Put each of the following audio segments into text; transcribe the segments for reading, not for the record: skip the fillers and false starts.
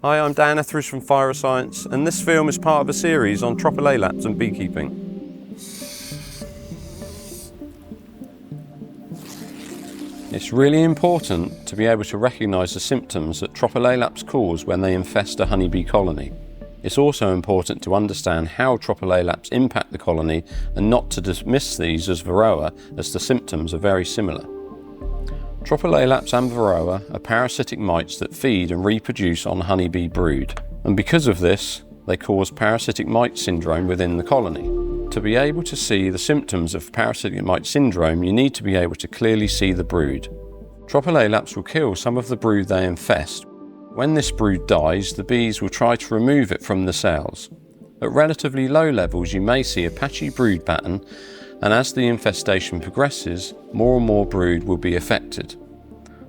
Hi, I'm Dan Etheridge from PHIRA-Science, and this film is part of a series on Tropilaelaps and beekeeping. It's really important to be able to recognise the symptoms that Tropilaelaps cause when they infest a honeybee colony. It's also important to understand how Tropilaelaps impact the colony and not to dismiss these as Varroa, as the symptoms are very similar. Tropilaelaps and Varroa are parasitic mites that feed and reproduce on honeybee brood, and because of this, they cause parasitic mite syndrome within the colony. To be able to see the symptoms of parasitic mite syndrome, you need to be able to clearly see the brood. Tropilaelaps will kill some of the brood they infest. When this brood dies, the bees will try to remove it from the cells. At relatively low levels, you may see a patchy brood pattern, and as the infestation progresses, more and more brood will be affected.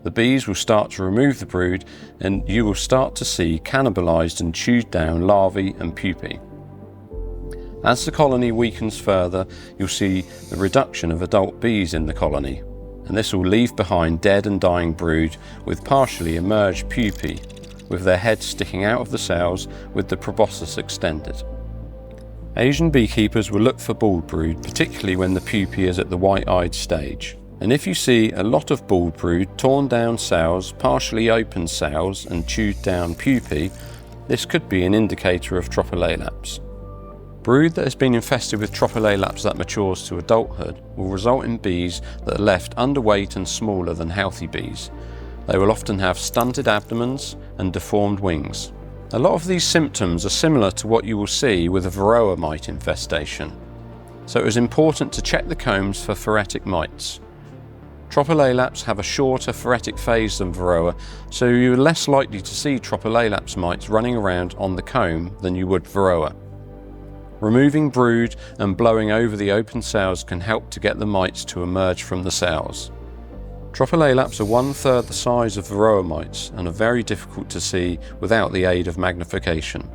The bees will start to remove the brood, and you will start to see cannibalized and chewed down larvae and pupae. As the colony weakens further, you'll see the reduction of adult bees in the colony, and this will leave behind dead and dying brood with partially emerged pupae, with their heads sticking out of the cells with the proboscis extended. Asian beekeepers will look for bald brood, particularly when the pupae is at the white-eyed stage. And if you see a lot of bald brood, torn down cells, partially open cells and chewed down pupae, this could be an indicator of Tropilaelaps. Brood that has been infested with Tropilaelaps that matures to adulthood will result in bees that are left underweight and smaller than healthy bees. They will often have stunted abdomens and deformed wings. A lot of these symptoms are similar to what you will see with a Varroa mite infestation, so it is important to check the combs for phoretic mites. Tropilaelaps have a shorter phoretic phase than Varroa, so you are less likely to see Tropilaelaps mites running around on the comb than you would Varroa. Removing brood and blowing over the open cells can help to get the mites to emerge from the cells. Tropilaelaps are 1/3 the size of Varroa mites and are very difficult to see without the aid of magnification.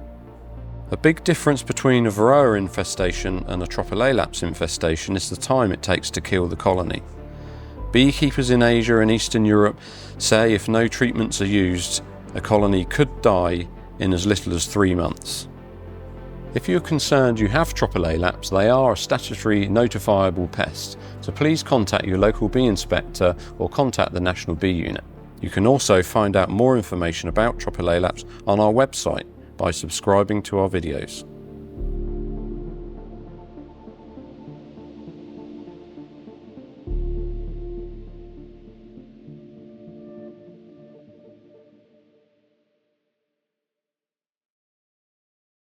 A big difference between a Varroa infestation and a Tropilaelaps infestation is the time it takes to kill the colony. Beekeepers in Asia and Eastern Europe say if no treatments are used, a colony could die in as little as 3 months. If you're concerned you have Tropilaelaps, they are a statutory notifiable pest, so please contact your local bee inspector or contact the National Bee Unit. You can also find out more information about Tropilaelaps on our website by subscribing to our videos.